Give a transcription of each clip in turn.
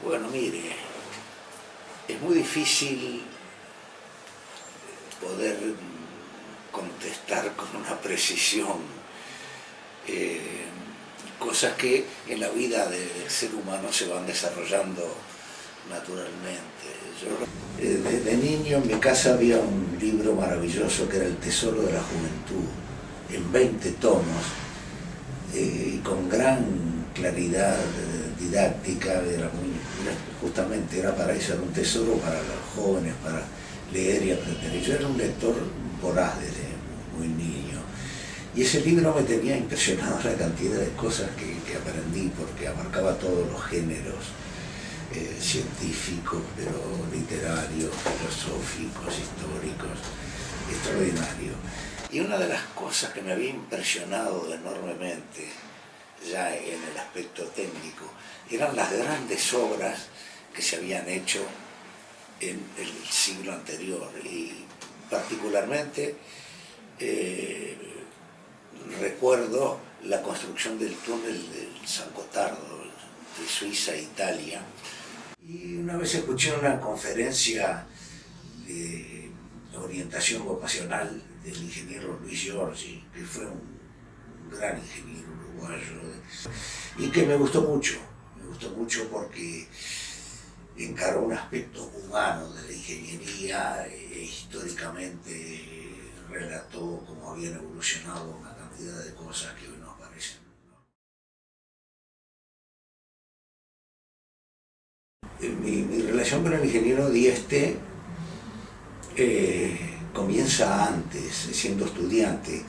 Bueno, mire, es muy difícil poder contestar con una precisión cosas que en la vida del ser humano se van desarrollando naturalmente. De niño en mi casa había un libro maravilloso que era El Tesoro de la Juventud, en 20 tomos, y con gran claridad didáctica, justamente era para eso, era un tesoro para los jóvenes, para leer y aprender. Yo era un lector voraz desde muy niño, y ese libro me tenía impresionado la cantidad de cosas que aprendí, porque abarcaba todos los géneros científicos, pero literarios, filosóficos, históricos, extraordinario. Y una de las cosas que me había impresionado enormemente, ya en el aspecto técnico, eran las grandes obras que se habían hecho en el siglo anterior, y particularmente recuerdo la construcción del túnel del San Gotardo, de Suiza a Italia. Y una vez escuché una conferencia de orientación vocacional del ingeniero Luis Giorgi, que fue un gran ingeniero uruguayo, y que me gustó mucho porque encaró un aspecto humano de la ingeniería e históricamente relató cómo habían evolucionado una cantidad de cosas que hoy nos parecen. Mi relación con el ingeniero Dieste comienza antes, siendo estudiante.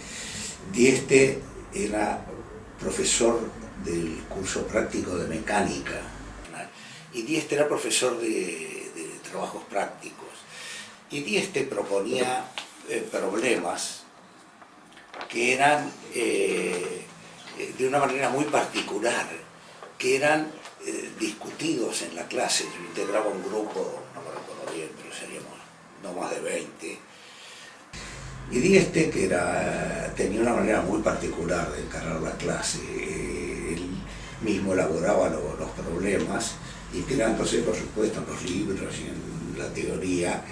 Dieste era profesor del curso práctico de mecánica, y Dieste era profesor de trabajos prácticos. Y Dieste proponía problemas que eran de una manera muy particular, que eran discutidos en la clase. Yo integraba un grupo, no me recuerdo bien, pero seríamos no más de 20. Y Dieste, que tenía una manera muy particular de encarar la clase, él mismo elaboraba los problemas, inspirándose por supuesto en los libros y en la teoría,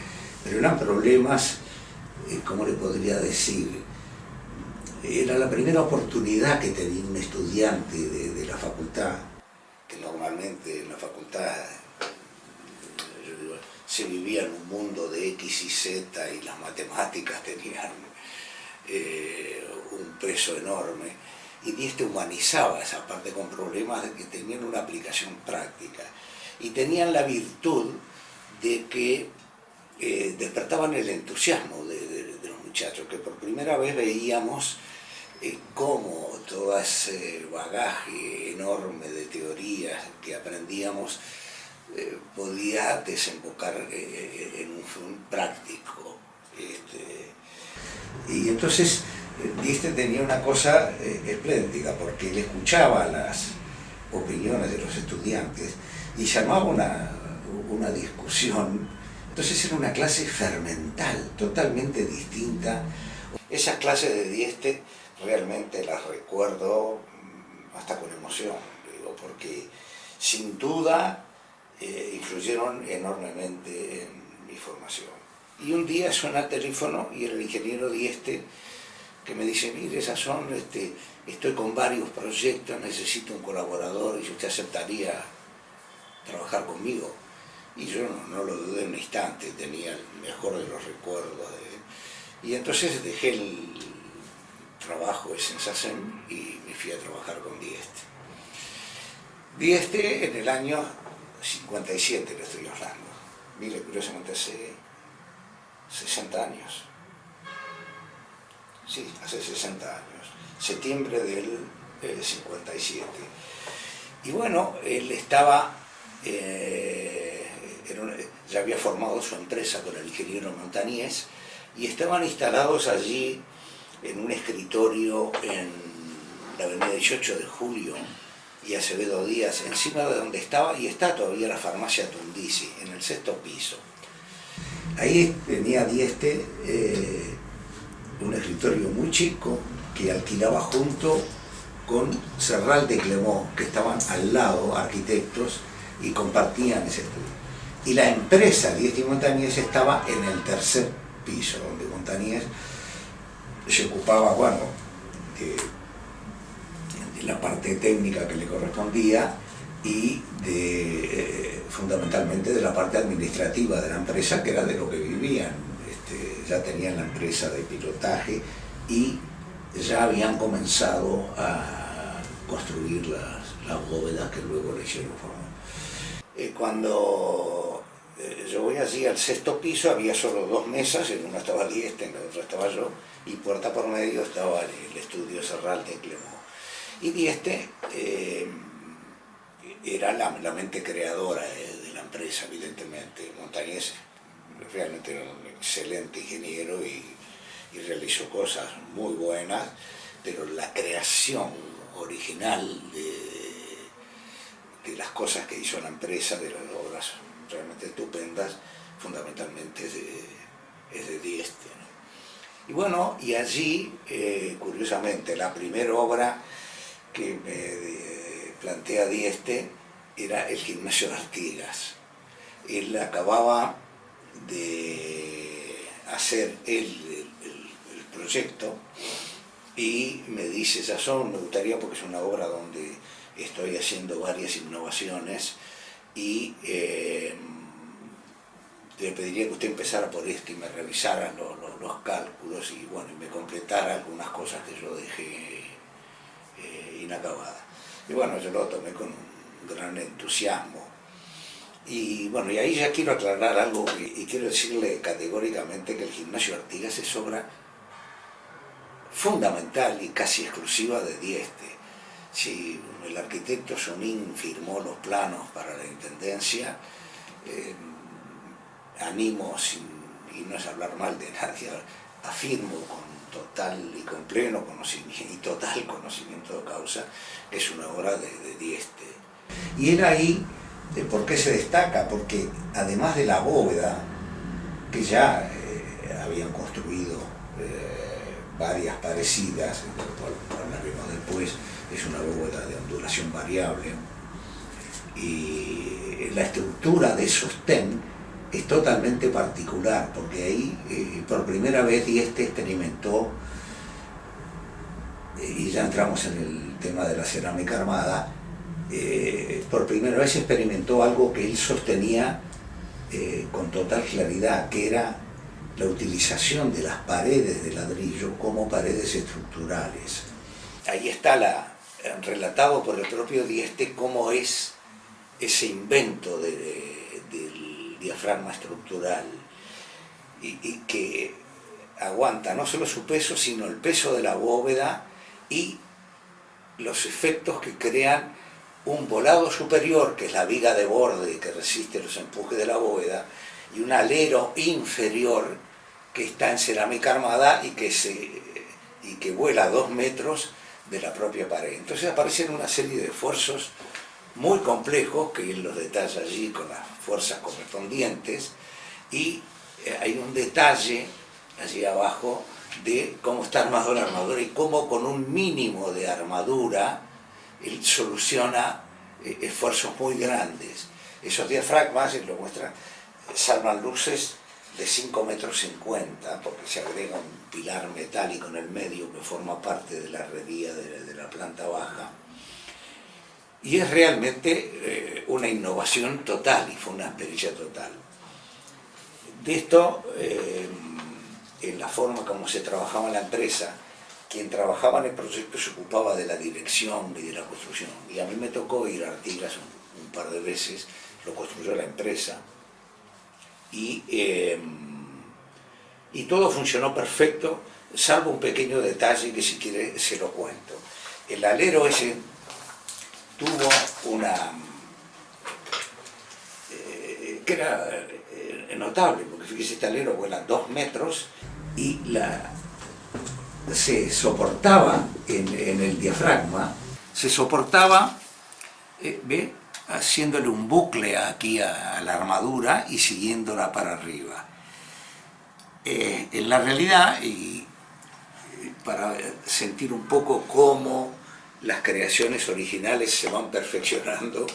pero eran problemas, ¿cómo le podría decir? Era la primera oportunidad que tenía un estudiante de la facultad, que normalmente en la facultad se vivía en un mundo de X y Z, y las matemáticas tenían un peso enorme, y Dieste humanizaba esa parte con problemas que tenían una aplicación práctica, y tenían la virtud de que despertaban el entusiasmo de los muchachos, que por primera vez veíamos cómo todo ese bagaje enorme de teorías que aprendíamos podía desembocar en un fin práctico. Y entonces Dieste tenía una cosa espléndida, porque él escuchaba las opiniones de los estudiantes y llamaba una discusión. Entonces era una clase fermental, totalmente distinta. Esas clases de Dieste realmente las recuerdo hasta con emoción, digo, porque sin duda influyeron enormemente en mi formación. Y un día suena el teléfono y era el ingeniero Dieste, que me dice: mire, estoy con varios proyectos, necesito un colaborador, y usted aceptaría trabajar conmigo. Y yo no lo dudé un instante, tenía el mejor de los recuerdos y entonces dejé el trabajo de Sensacen y me fui a trabajar con Dieste. Dieste en el año 57 le estoy hablando. Mire, curiosamente hace 60 años. Sí, hace 60 años. Septiembre del 57. Y bueno, él estaba, ya había formado su empresa con el ingeniero Montañés, y estaban instalados allí en un escritorio en la avenida 18 de Julio y Acevedo Díaz, encima de donde estaba y está todavía la farmacia Tundisi, en el 6º piso. Ahí tenía Dieste un escritorio muy chico que alquilaba junto con Serral de Clemó, que estaban al lado, arquitectos, y compartían ese estudio. Y la empresa Dieste y Montañés estaba en el tercer piso, donde Montañés se ocupaba, bueno, de la parte técnica que le correspondía y fundamentalmente de la parte administrativa de la empresa, que era de lo que vivían. Ya tenían la empresa de pilotaje y ya habían comenzado a construir las bóvedas que luego le hicieron forma. Cuando yo voy allí al sexto piso, había solo 2 mesas, en una estaba Dieste, en la otra estaba yo, y puerta por medio estaba el estudio Serral de Clemó. Y Dieste era la mente creadora de la empresa, evidentemente. Montañés realmente era un excelente ingeniero y realizó cosas muy buenas, pero la creación original de las cosas que hizo la empresa, de las obras realmente estupendas, fundamentalmente es de Dieste, ¿no? Y bueno, y allí, curiosamente, la primera obra que me plantea Dieste era el gimnasio de Artigas. Él acababa de hacer el proyecto y me dice: Sazón, me gustaría, porque es una obra donde estoy haciendo varias innovaciones, y le pediría que usted empezara por esto y me revisara los cálculos y bueno, y me completara algunas cosas que yo dejé inacabadas. Y bueno, yo lo tomé con un gran entusiasmo. Y bueno, y ahí ya quiero aclarar algo, y quiero decirle categóricamente que el gimnasio Artigas es obra fundamental y casi exclusiva de Dieste. Si el arquitecto Sonín firmó los planos para la intendencia, animo, y no es hablar mal de nadie, afirmo con total y con pleno conocimiento y total conocimiento de causa que es una obra de Dieste. Y era ahí, ¿por qué se destaca? Porque además de la bóveda, que ya habían construido varias parecidas, hablaremos después, es una bóveda de ondulación variable, y la estructura de sostén es totalmente particular, porque ahí por primera vez Dieste experimentó, y ya entramos en el tema de la cerámica armada, por primera vez experimentó algo que él sostenía con total claridad, que era la utilización de las paredes de ladrillo como paredes estructurales. Ahí está relatado por el propio Dieste cómo es ese invento del diafragma estructural, y que aguanta no solo su peso, sino el peso de la bóveda y los efectos que crean un volado superior, que es la viga de borde que resiste los empujes de la bóveda, y un alero inferior que está en cerámica armada y que vuela a 2 metros de la propia pared. Entonces aparecen una serie de esfuerzos muy complejos que él los detalla allí con las fuerzas correspondientes, y hay un detalle allí abajo de cómo está armado la armadura y cómo con un mínimo de armadura él soluciona esfuerzos muy grandes. Esos diafragmas, lo muestran, salvan luces de 5,50 metros, porque se agrega un pilar metálico en el medio que forma parte de la herrería de la planta baja. Y es realmente una innovación total, y fue una pericia total. De esto, en la forma como se trabajaba en la empresa, quien trabajaba en el proyecto se ocupaba de la dirección y de la construcción. Y a mí me tocó ir a Artigas un par de veces, lo construyó la empresa, y todo funcionó perfecto, salvo un pequeño detalle que, si quiere, se lo cuento. El alero ese tuvo una que era notable, porque fíjese, este alero vuela 2 metros y se soportaba en el diafragma, se soportaba, ¿ve?, haciéndole un bucle aquí a la armadura y siguiéndola para arriba. En la realidad, y para sentir un poco cómo las creaciones originales se van perfeccionando,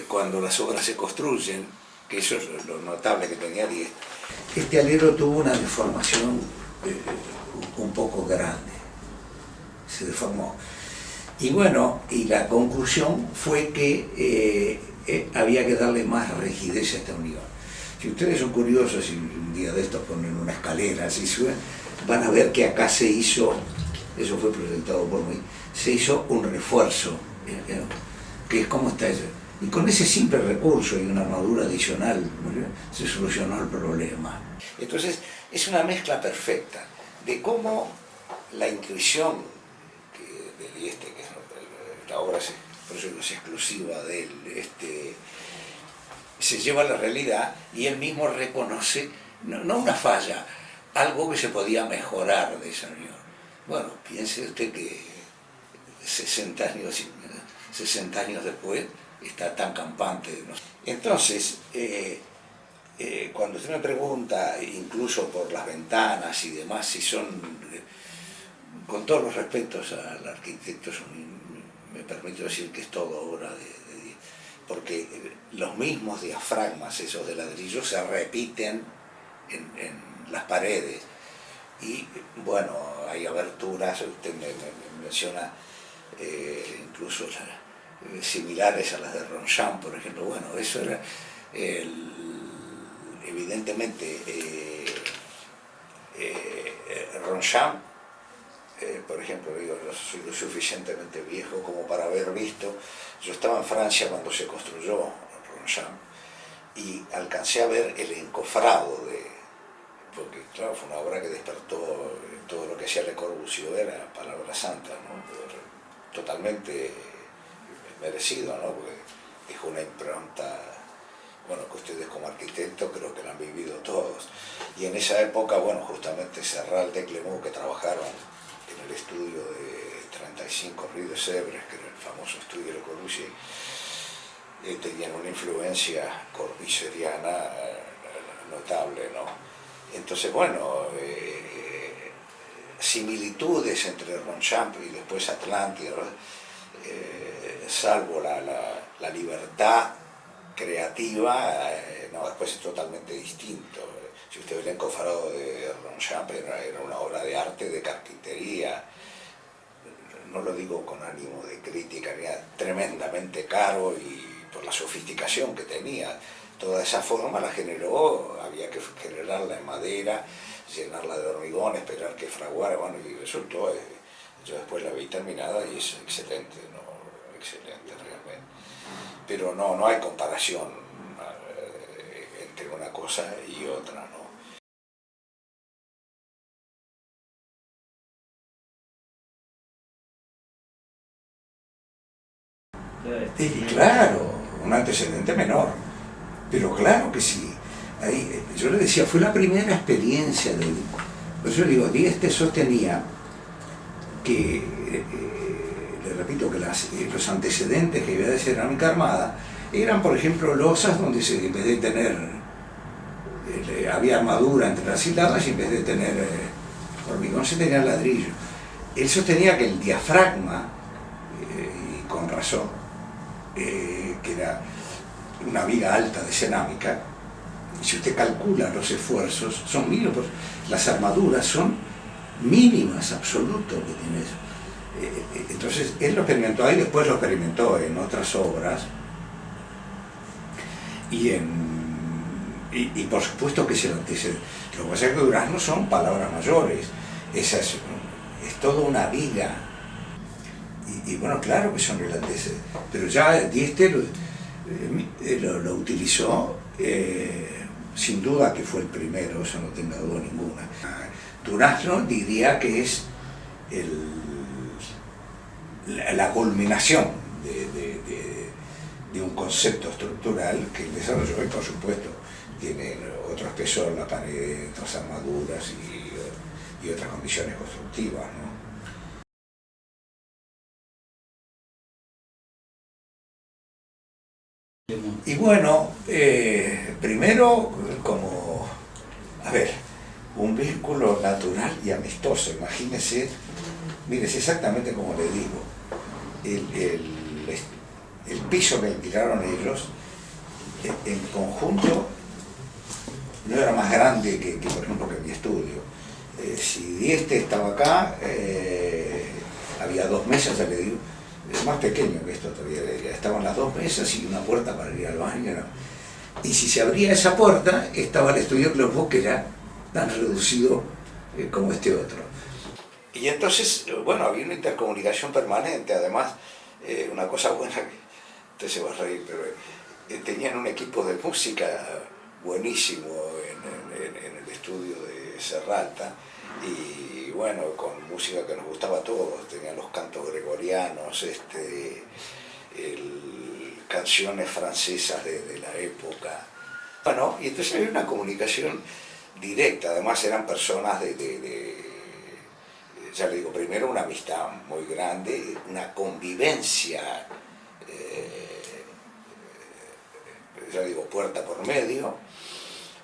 cuando las obras se construyen, que eso es lo notable que tenía Dieste. Este alero tuvo una deformación un poco grande, se deformó. Y bueno, y la conclusión fue que había que darle más rigidez a esta unión. Si ustedes son curiosos y un día de estos ponen una escalera, así suben, van a ver que acá se hizo, eso fue presentado por mí, se hizo un refuerzo, que es como está eso. Y con ese simple recurso y una armadura adicional, ¿no?, se solucionó el problema. Entonces, es una mezcla perfecta de cómo la intuición de Dieste, que la obra por eso no es exclusiva de él, se lleva a la realidad y él mismo reconoce, no una falla, algo que se podía mejorar de esa unión. Bueno, piense usted que 60 años después está tan campante, ¿no? Entonces, cuando usted me pregunta, incluso por las ventanas y demás, si son, con todos los respetos al arquitecto, me permito decir que es todo obra de Dios, porque los mismos diafragmas, esos de ladrillo, se repiten en las paredes. Y bueno, hay aberturas, usted me menciona incluso similares a las de Ronchamp, por ejemplo. Bueno, eso era evidentemente Ronchamp, por ejemplo, digo, yo soy lo suficientemente viejo como para haber visto, yo estaba en Francia cuando se construyó Ronchamp y alcancé a ver el encofrado porque claro, fue una obra que despertó todo lo que hacía Le Corbusier, era palabra santa, ¿no? Totalmente merecido, ¿no? Porque dejó una impronta, bueno, que ustedes como arquitectos creo que la han vivido todos. Y en esa época, bueno, justamente Serral de Clermont, que trabajaron en el estudio de 35 Rue de Sèvres, que era el famoso estudio de Le Corbusier, tenían una influencia corbuseriana notable, ¿no? Entonces, bueno, similitudes entre Ronchamp y después Atlantis, salvo la libertad creativa, no, después es totalmente distinto. Si usted ve el encofrado de Ronchamp, era una obra de arte, de carpintería, no lo digo con ánimo de crítica, era tremendamente caro y por la sofisticación que tenía. Toda esa forma la generó, había que generarla en madera, llenarla de hormigón, esperar que fraguara, bueno, y resultó, yo después la vi terminada y es excelente, ¿no? Excelente realmente. Pero no hay comparación entre una cosa y otra, ¿no? Y claro, un antecedente menor, pero claro que sí. Ahí, yo le decía, fue la primera experiencia por eso digo, Dieste sostenía que, le repito, que los antecedentes que había de cerámica armada eran, por ejemplo, losas donde en vez de tener, había armadura entre las hiladas y en vez de tener hormigón se tenía ladrillo. Él sostenía que el diafragma, y con razón, que era una viga alta de cerámica, y si usted calcula los esfuerzos, son mínimos, las armaduras son mínimas, absoluto que tiene eso. Entonces él lo experimentó ahí, después lo experimentó en otras obras, y por supuesto que es el antecedente. Lo que pasa es que Durazno son palabras mayores, es toda una viga. Y bueno, claro que son el antecedente, pero ya Dieste lo utilizó, sin duda que fue el primero, eso no tenga duda ninguna. Durazno diría que es la culminación de un concepto estructural que el desarrolló y por supuesto tiene otro espesor en la pared, otras armaduras y otras condiciones constructivas, ¿no? Y bueno, primero como, a ver, un vínculo natural y amistoso, imagínese, mire, es exactamente como le digo, el piso que alquilaron ellos, en conjunto, no era más grande que por ejemplo, que mi estudio. Si Dieste estaba acá, había 2 mesas, ya le digo, más pequeño que esto todavía, estaban las 2 mesas y una puerta para ir al baño, ¿no? Y si se abría esa puerta, estaba el estudio Clopos, que era tan reducido como este otro. Y entonces, bueno, había una intercomunicación permanente, además, una cosa buena, que usted se va a reír, pero tenían un equipo de música buenísimo en el estudio de Serralta, y bueno, con música que nos gustaba a todos, tenían los cantos gregorianos, canciones francesas de la época. Bueno, y entonces había una comunicación directa, además eran personas ya le digo, primero una amistad muy grande, una convivencia, ya digo, puerta por medio,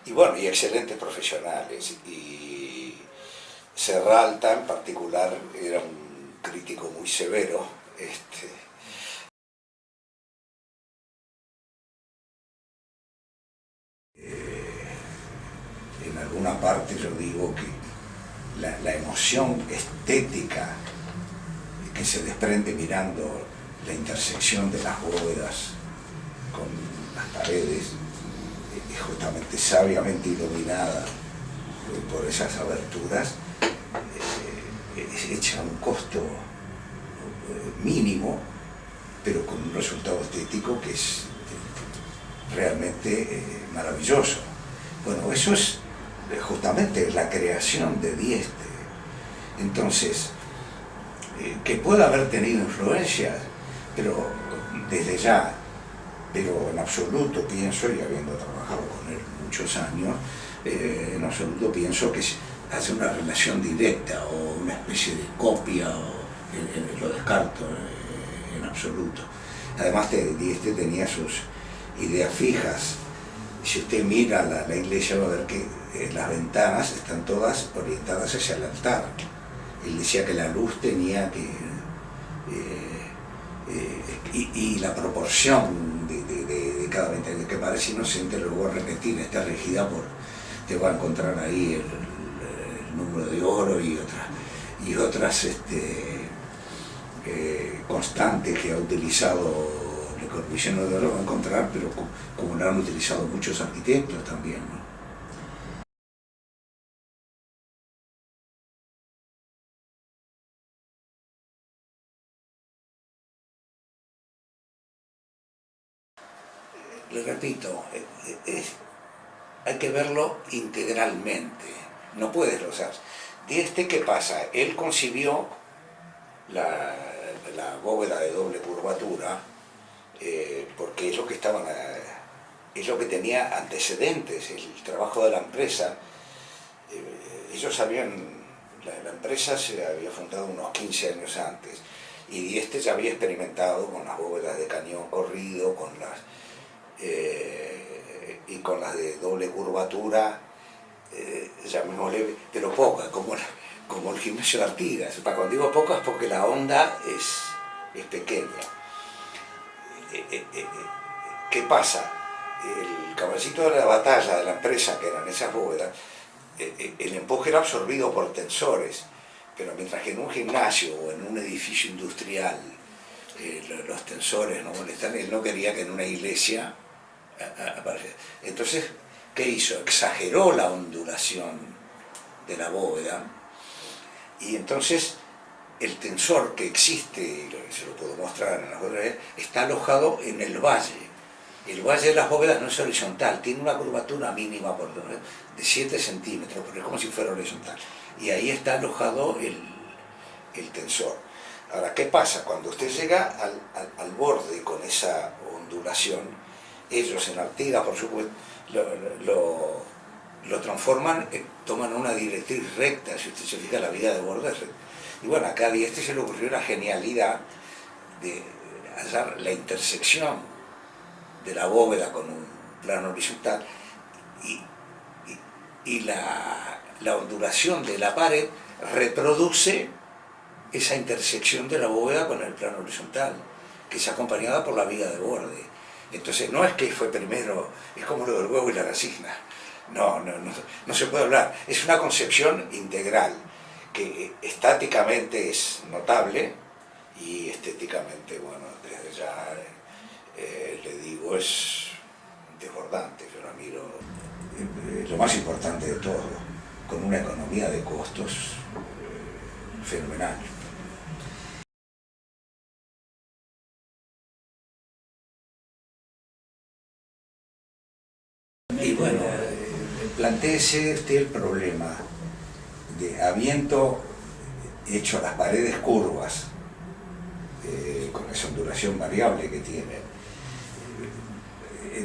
y bueno, y excelentes profesionales. Y Serralta en particular era un crítico muy severo. En alguna parte yo digo que la emoción estética que se desprende mirando la intersección de las bóvedas con las paredes, justamente sabiamente iluminada por esas aberturas, es hecha a un costo mínimo, pero con un resultado estético que es realmente maravilloso. Bueno, eso es justamente la creación de Dieste. Entonces, que pueda haber tenido influencias, pero desde ya, pero en absoluto pienso, y habiendo trabajado con él muchos años, en absoluto pienso que hace una relación directa o una especie de copia, lo descarto en absoluto. Además, Dieste tenía sus ideas fijas. Si usted mira la iglesia va a ver que las ventanas están todas orientadas hacia el altar. Él decía que la luz tenía que... y la proporción de cada ventana, que parece inocente, lo voy a repetir, está regida por... Te va a encontrar ahí el número de oro y otras constantes que ha utilizado Le Corbusier. No lo va a encontrar, pero como lo han utilizado muchos arquitectos también, ¿no? Le repito, hay que verlo integralmente, no puedes rozar. ¿Qué pasa? Él concibió la bóveda de doble curvatura porque es lo que tenía antecedentes, el trabajo de la empresa. Ellos la empresa se había fundado unos 15 años antes, y ya había experimentado con las bóvedas de cañón corrido, y con las de doble curvatura, llamémosle, pero pocas, como el gimnasio de Artigas. Cuando digo pocas, porque la onda es pequeña. ¿Qué pasa? El caballito de la batalla de la empresa, que eran esas bóvedas, el empuje era absorbido por tensores, pero mientras que en un gimnasio o en un edificio industrial los tensores no molestan, él no quería que en una iglesia apareciera. Entonces, ¿qué hizo? Exageró la ondulación de la bóveda, y entonces el tensor que existe, y se lo puedo mostrar en las bóvedas, está alojado en el valle. El valle de las bóvedas no es horizontal, tiene una curvatura mínima de 7 centímetros, pero es como si fuera horizontal. Y ahí está alojado el tensor. Ahora, ¿qué pasa? Cuando usted llega al borde con esa ondulación, ellos en Artigas, por supuesto, lo transforman, toman una directriz recta. Si usted se fija, la vía de borde es recta. Y bueno, acá a Dieste se le ocurrió la genialidad de hallar la intersección de la bóveda con un plano horizontal y la ondulación de la pared reproduce esa intersección de la bóveda con el plano horizontal. que es acompañada por la viga de borde. Entonces no es que fue primero, es como lo del huevo y la gallina. No se puede hablar. Es una concepción integral que estáticamente es notable y estéticamente, bueno, desde ya le digo, es desbordante. Yo la miro, lo más importante de todo, con una economía de costos fenomenal. Y bueno, plantéese usted el problema de habiendo hecho las paredes curvas, con esa ondulación variable que tiene,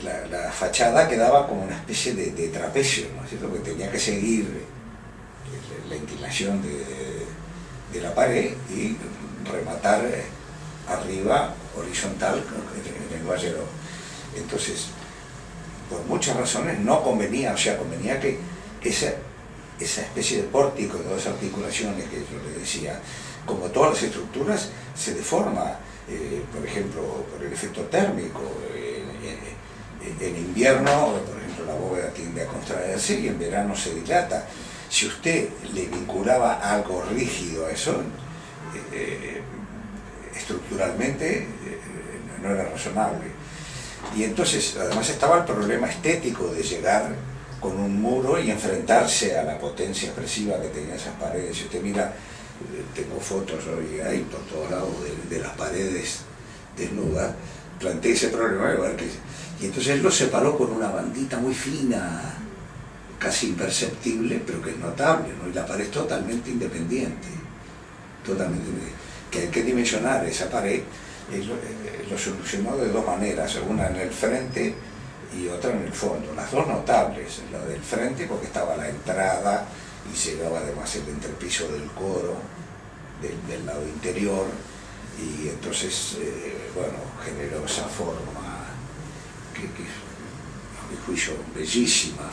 la fachada quedaba como una especie de trapecio, ¿no es cierto? Que tenía que seguir la inclinación de la pared y rematar arriba, horizontal, en el vallero. Entonces, por muchas razones no convenía, o sea, convenía que esa especie de pórtico, de dos articulaciones que yo le decía, como todas las estructuras, se deforma, por ejemplo, por el efecto térmico. En invierno, por ejemplo, la bóveda tiende a contraerse y en verano se dilata. Si usted le vinculaba algo rígido a eso, estructuralmente no era razonable. Y entonces, además estaba el problema estético de llegar con un muro y enfrentarse a la potencia expresiva que tenían esas paredes. Si usted mira, tengo fotos hoy ahí por todos lados de las paredes desnudas, planteé ese problema de ver que... Y entonces él lo separó con una bandita muy fina, casi imperceptible, pero que es notable, ¿no? Y la pared es totalmente independiente, totalmente independiente. Que hay que dimensionar esa pared, lo solucionó de dos maneras, una en el frente y otra en el fondo, las dos notables, la del frente porque estaba la entrada y llegaba además el entrepiso del coro, del lado interior, y entonces, bueno, generó esa forma que a mi juicio bellísima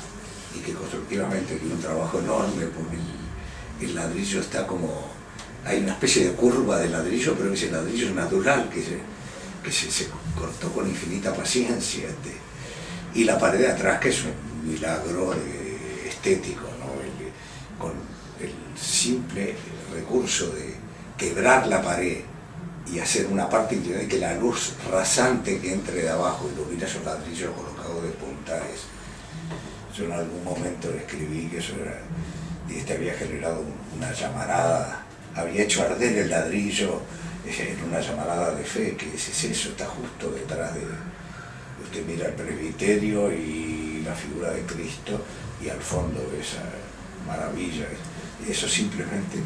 y que constructivamente tiene un trabajo enorme porque el ladrillo está como, hay una especie de curva de ladrillo, pero ese ladrillo es natural que se cortó con infinita paciencia, y la pared de atrás, que es un milagro estético, ¿no? Con el simple recurso de quebrar la pared y hacer una parte inclinada y que la luz rasante que entre de abajo ilumina esos ladrillos colocados de punta. Yo en algún momento escribí que eso era, había generado una llamarada, había hecho arder el ladrillo en una llamarada de fe, que es eso, está justo detrás de... Usted mira el presbiterio y la figura de Cristo y al fondo esa maravilla, y eso simplemente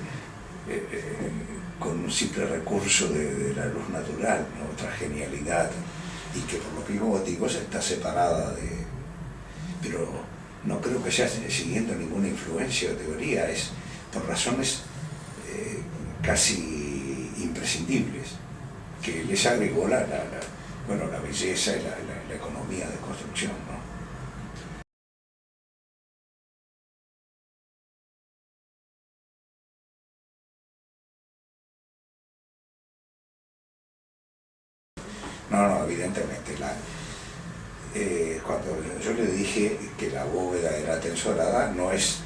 con un simple recurso de la luz natural, ¿no? Otra genialidad, y que por los mismos motivos está separada de... Pero no creo que sea siguiendo ninguna influencia o teoría, es por razones casi imprescindibles, que les agregó la belleza y la economía de construcción, ¿no? No, evidentemente. Cuando yo le dije que la bóveda era tensorada, no es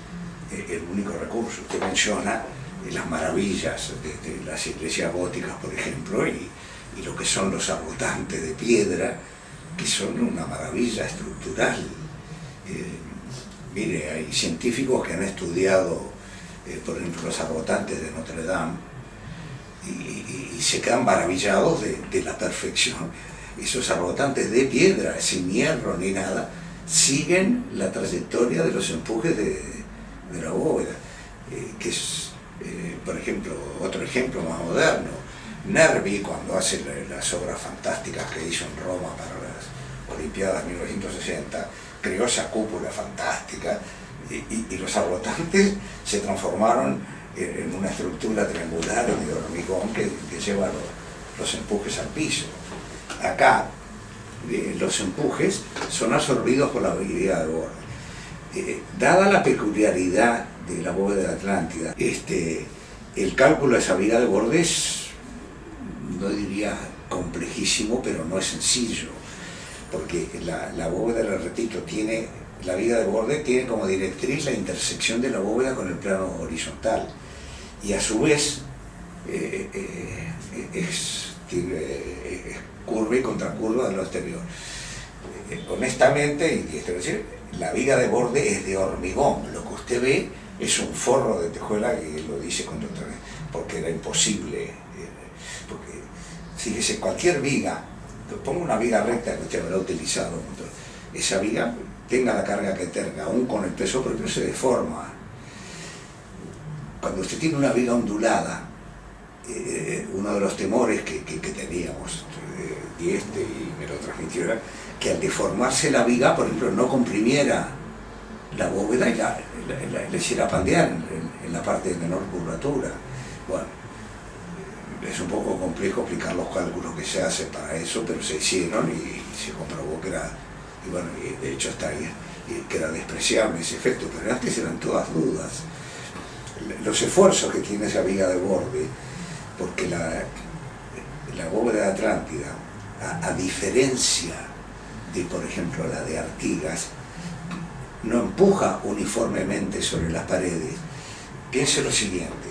el único recurso. Usted menciona las maravillas de las iglesias góticas, por ejemplo, y lo que son los arbotantes de piedra, que son una maravilla estructural. Mire, hay científicos que han estudiado, por ejemplo, los arbotantes de Notre Dame, y se quedan maravillados de la perfección. Esos arbotantes de piedra, sin hierro ni nada, siguen la trayectoria de los empujes de la bóveda, que es, por ejemplo, otro ejemplo más moderno. Nervi, cuando hace las obras fantásticas que hizo en Roma para las Olimpiadas 1960, creó esa cúpula fantástica, y los arbotantes se transformaron en una estructura triangular de hormigón que lleva los empujes al piso. Acá los empujes son absorbidos por la viga de borde. Dada la peculiaridad de la bóveda de Atlántida, el cálculo de esa viga de borde es, no diría complejísimo, pero no es sencillo, porque la bóveda, le repito, la viga de borde tiene como directriz la intersección de la bóveda con el plano horizontal, y a su vez es curva y contracurva de lo exterior. Honestamente, y esto es decir, la viga de borde es de hormigón. Lo que usted ve es un forro de tejuela, que lo dice con otra vez, porque era imposible. Porque, fíjese, cualquier viga, ponga una viga recta que usted habrá utilizado, esa viga, tenga la carga que tenga, aún con el peso propio, se deforma. Cuando usted tiene una viga ondulada, uno de los temores que teníamos, Dieste y me lo transmitió, era que al deformarse la viga, por ejemplo, no comprimiera la bóveda y la hiciera pandear en la parte de menor curvatura. Bueno, es un poco complejo explicar los cálculos que se hacen para eso, pero se hicieron y se comprobó que era, y bueno, y de hecho está ahí, que era despreciable ese efecto, pero antes eran todas dudas. Los esfuerzos que tiene esa viga de borde, porque la bóveda de Atlántida, a diferencia de, por ejemplo, la de Artigas, no empuja uniformemente sobre las paredes. Piense lo siguiente: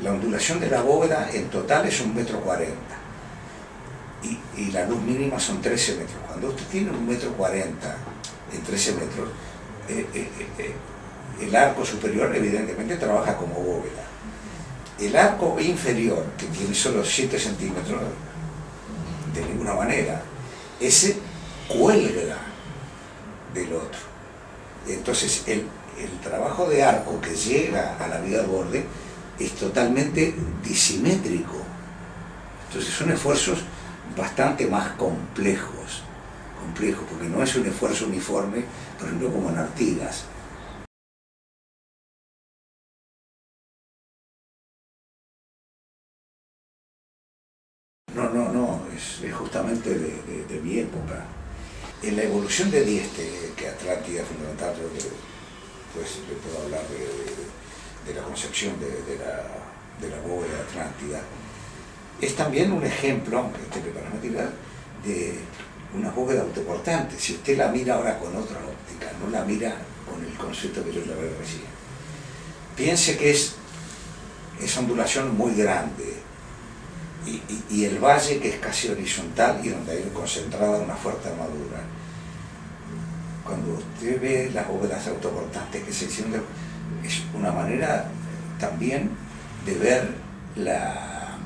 la ondulación de la bóveda en total es 1,40 m y la luz mínima son 13 metros. Cuando usted tiene 1,40 m en 13 metros, el arco superior evidentemente trabaja como bóveda. El arco inferior, que tiene solo 7 centímetros, de ninguna manera, ese cuelga del otro. Entonces el trabajo de arco que llega a la viga de borde es totalmente disimétrico. Entonces son esfuerzos bastante más complejos, porque no es un esfuerzo uniforme, por ejemplo, como en Artigas. No, es justamente de mi época. En la evolución de Dieste, que Atlántida es fundamental, yo pues le puedo hablar de la concepción de la bóveda de Atlántida, es también un ejemplo, aunque usted me permitirá, de una bóveda autoportante. Si usted la mira ahora con otra óptica, no la mira con el concepto que yo le hablé recién, piense que es esa ondulación muy grande, y el valle, que es casi horizontal y donde hay concentrada una fuerte armadura. Cuando usted ve las bóvedas autoportantes que se hicieron, es una manera también de ver la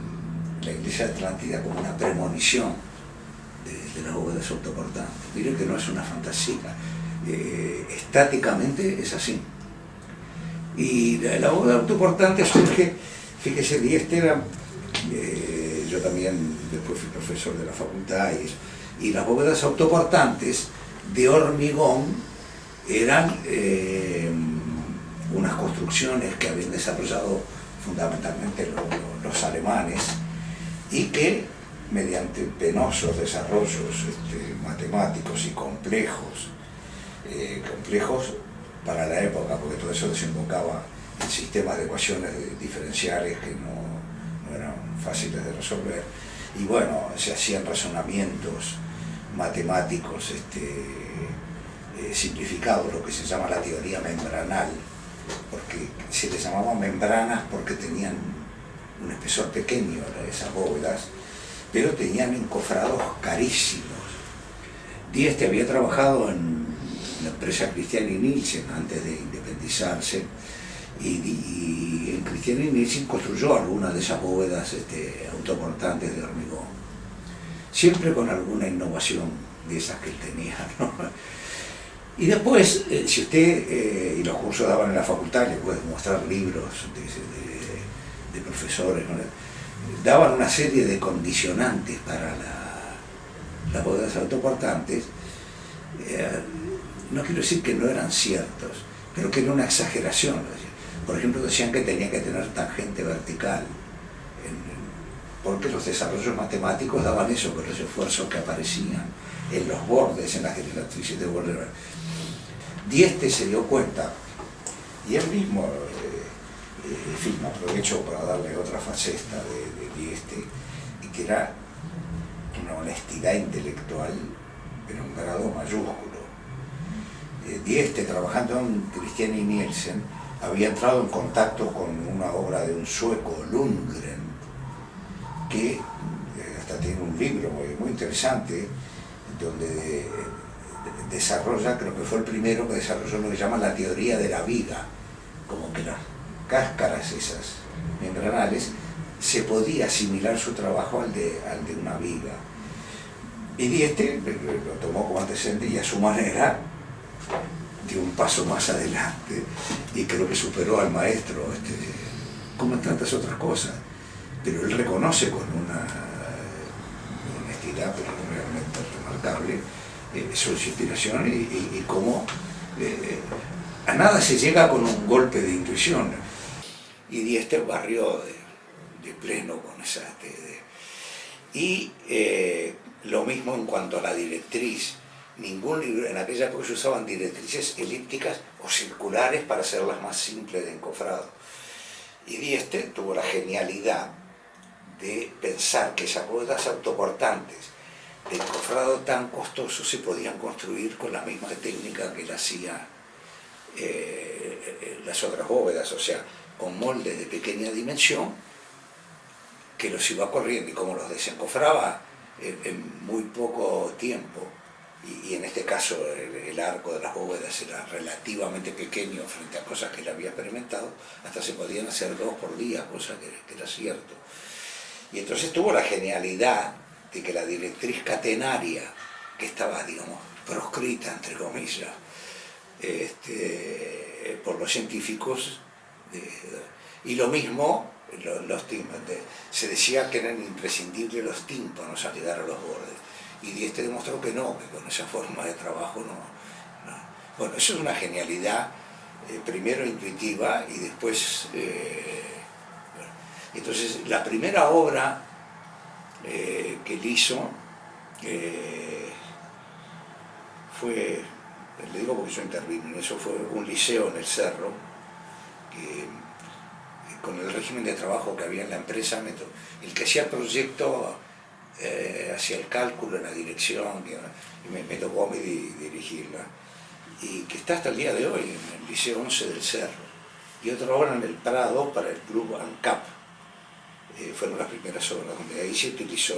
iglesia de Atlántida como una premonición de las bóvedas autoportantes. Miren que no es una fantasía, estáticamente es así. Y la bóveda autoportante surge, fíjese, Dieste era, yo también después fui profesor de la facultad, y las bóvedas autoportantes de hormigón eran unas construcciones que habían desarrollado fundamentalmente los alemanes, y que mediante penosos desarrollos matemáticos y complejos para la época, porque todo eso desembocaba en sistemas de ecuaciones diferenciales que no eran fáciles de resolver, y bueno, se hacían razonamientos matemáticos simplificados, lo que se llama la teoría membranal, porque se les llamaba membranas porque tenían un espesor pequeño esas bóvedas, pero tenían encofrados carísimos. Dieste había trabajado en la empresa Christian y Nielsen antes de independizarse, y en Christian y Nielsen construyó algunas de esas bóvedas autoportantes de hormigón, siempre con alguna innovación de esas que él tenía, ¿no? Y después, si usted, y los cursos daban en la facultad, le puedes mostrar libros de profesores, ¿no? Daban una serie de condicionantes para las bóvedas autoportantes. No quiero decir que no eran ciertos, pero que era una exageración. Por ejemplo, decían que tenía que tener tangente vertical, porque los desarrollos matemáticos daban eso, por los esfuerzos que aparecían en los bordes, en las generatrices de borde. Dieste se dio cuenta, y él mismo, en fin, aprovecho para darle otra faceta de Dieste, y que era una honestidad intelectual en un grado mayúsculo. Dieste, trabajando en Christian y Nielsen, había entrado en contacto con una obra de un sueco, Lundgren, que hasta tiene un libro muy interesante, donde desarrolla, creo que fue el primero que desarrolló lo que llama la teoría de la viga, como que las cáscaras esas membranales se podía asimilar su trabajo al de una viga. Y Dieste lo tomó como antecedente y a su manera dio un paso más adelante y creo que superó al maestro, como en tantas otras cosas. Pero él reconoce con una honestidad pero realmente remarcable su inspiración y cómo a nada se llega con un golpe de intuición. Y Dieste barrió de pleno con esa... Y lo mismo en cuanto a la directriz. Ningún libro, en aquella época se usaban directrices elípticas o circulares para hacerlas más simples de encofrado. Y Dieste tuvo la genialidad de pensar que esas bóvedas autoportantes de encofrado tan costoso se podían construir con la misma técnica que él hacía las otras bóvedas, o sea, con moldes de pequeña dimensión que los iba corriendo y como los desencofraba en muy poco tiempo, y en este caso el arco de las bóvedas era relativamente pequeño frente a cosas que él había experimentado, hasta se podían hacer 2 por día, cosa que era cierto. Y entonces tuvo la genialidad de que la directriz catenaria, que estaba, digamos, proscrita, entre comillas, por los científicos, y lo mismo, los tímpanos, se decía que eran imprescindibles los tímpanos al llegar a los bordes, y Dieste demostró que no, que con esa forma de trabajo no. Bueno, eso es una genialidad, primero intuitiva y después... bueno. Entonces, la primera obra que él hizo fue, le digo porque yo intervino en eso, fue un liceo en el Cerro, que con el régimen de trabajo que había en la empresa, el que hacía el proyecto hacía el cálculo en la dirección, y me tocó a mí dirigirla, y que está hasta el día de hoy en el Liceo 11 del Cerro, y otra obra en el Prado para el club ANCAP. Fueron las primeras obras donde ahí se utilizó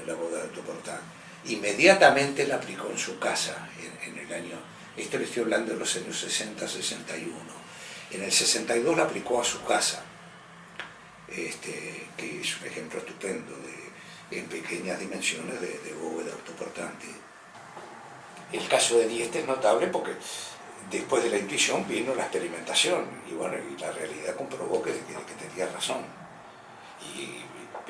la bóveda autoportante. Inmediatamente la aplicó en su casa en el año, esto le estoy hablando de los años 60-61. En el 62 la aplicó a su casa, que es un ejemplo estupendo en pequeñas dimensiones de bóveda autoportante. El caso de Dieste es notable porque después de la intuición vino la experimentación y bueno, y la realidad comprobó que tenía razón. Y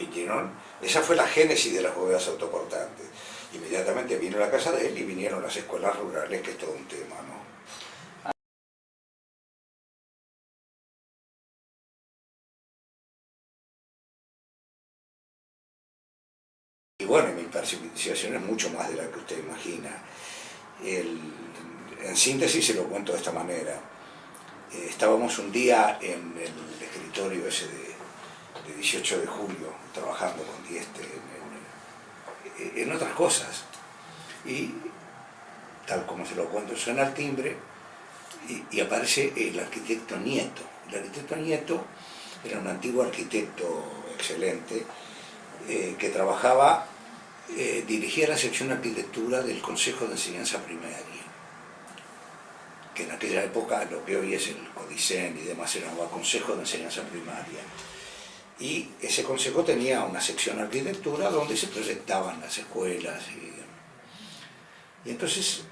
vinieron, esa fue la génesis de las bóvedas autoportantes. Inmediatamente vino la casa de él y vinieron las escuelas rurales, que es todo un tema, ¿no? Y bueno, mi percepción es mucho más de la que usted imagina. En síntesis se lo cuento de esta manera. Estábamos un día en el escritorio ese de 18 de julio, trabajando con Dieste en otras cosas. Y, tal como se lo cuento, suena el timbre y aparece el arquitecto Nieto. El arquitecto Nieto era un antiguo arquitecto excelente, que trabajaba, dirigía la sección de arquitectura del Consejo de Enseñanza Primaria, que en aquella época lo que hoy es el CODICEN y demás era un Consejo de Enseñanza Primaria. Y ese consejo tenía una sección de arquitectura donde se proyectaban las escuelas. Y entonces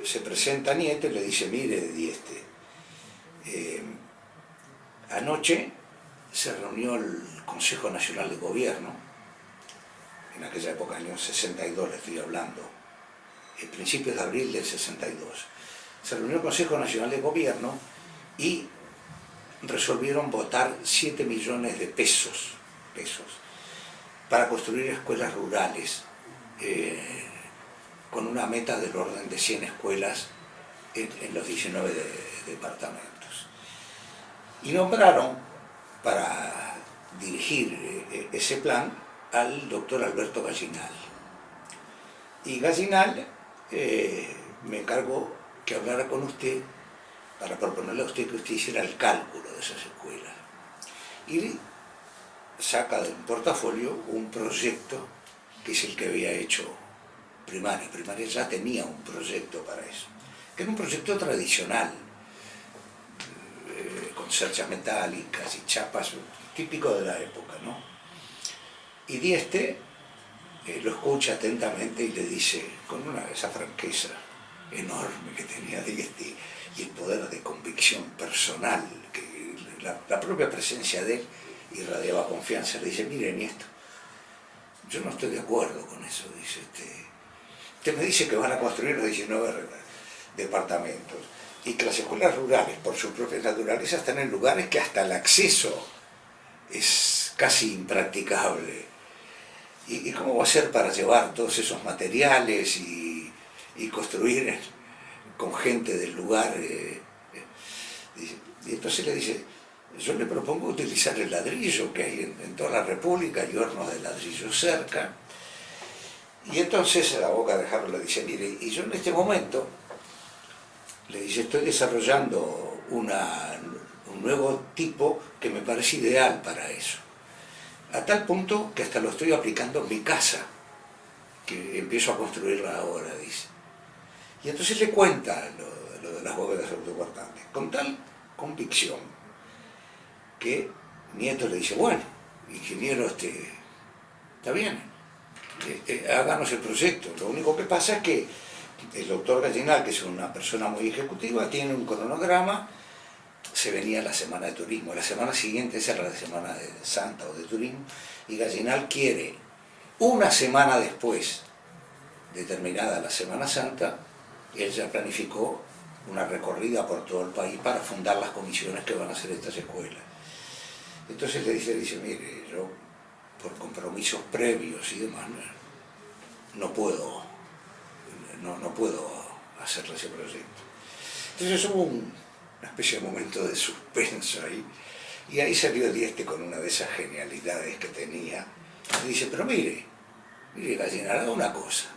se presenta Nieto y le dice: mire, Dieste, anoche se reunió el Consejo Nacional de Gobierno, en aquella época, año 62 le estoy hablando, principios de abril del 62. Se reunió el Consejo Nacional de Gobierno y resolvieron votar 7 millones de pesos para construir escuelas rurales, con una meta del orden de 100 escuelas en los 19 departamentos. Y nombraron para dirigir ese plan al doctor Alberto Gallinal. Y Gallinal me encargó que hablara con usted para proponerle a usted que usted hiciera el cálculo de esas escuelas. Y saca de un portafolio un proyecto que es el que había hecho primaria. Primaria ya tenía un proyecto para eso, que era un proyecto tradicional, con cerchas metálicas y chapas, típico de la época, ¿no? Y Dieste lo escucha atentamente y le dice, con esa franqueza enorme que tenía Dieste y el poder de convicción personal, que la propia presencia de él irradiaba confianza, le dice, mire, Nieto, yo no estoy de acuerdo con eso, dice, usted me dice que van a construir los 19 departamentos y que las escuelas rurales, por su propia naturaleza, están en lugares que hasta el acceso es casi impracticable. ¿Y cómo va a ser para llevar todos esos materiales y construir con gente del lugar? Y entonces le dice, yo le propongo utilizar el ladrillo que hay en toda la República, hay hornos de ladrillo cerca. Y entonces la boca de Jarro le dice, mire, y yo en este momento, le dice, estoy desarrollando un nuevo tipo que me parece ideal para eso. A tal punto que hasta lo estoy aplicando en mi casa, que empiezo a construirla ahora, dice. Y entonces le cuenta lo de las bóvedas autoportantes, con tal convicción, que Nieto le dice, bueno, ingeniero, está bien, háganos el proyecto. Lo único que pasa es que el doctor Gallinal, que es una persona muy ejecutiva, tiene un cronograma. Se venía la semana de turismo, la semana siguiente esa era la semana de Santa o de turismo, y Gallinal quiere, una semana después de terminada la Semana Santa, él ya planificó una recorrida por todo el país para fundar las comisiones que van a hacer estas escuelas. Entonces le dice, mire, yo por compromisos previos y demás no puedo hacerle ese proyecto. Entonces hubo una especie de momento de suspenso ahí, y ahí salió Dieste con una de esas genialidades que tenía. Y dice, pero mire Gallinal, haga una cosa,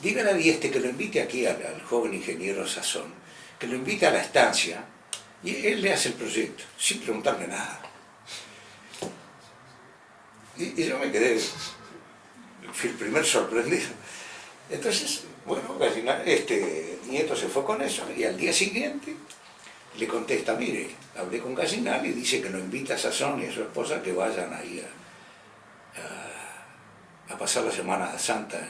dígale a Dieste que lo invite aquí al joven ingeniero Sazón, que lo invite a la estancia, y él le hace el proyecto, sin preguntarle nada. Y yo me quedé, fui el primer sorprendido. Entonces, bueno, Gallinal, Nieto se fue con eso, y al día siguiente le contesta, mire, hablé con Gallinal y dice que lo invita a Sazón y a su esposa que vayan ahí a pasar la Semana Santa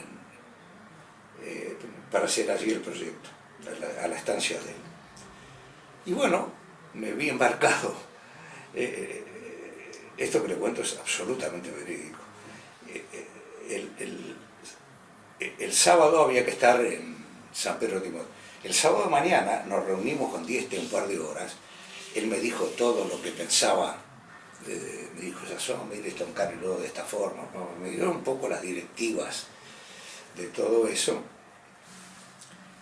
para hacer allí el proyecto, a la estancia de él. Y bueno, me vi embarcado. Esto que le cuento es absolutamente verídico. El sábado había que estar en San Pedro de Timor. El sábado mañana nos reunimos con Dieste un par de horas. Él me dijo todo lo que pensaba. Me dijo, Sazón, mire, esto encárguelo de esta forma. Me dio un poco las directivas de todo eso.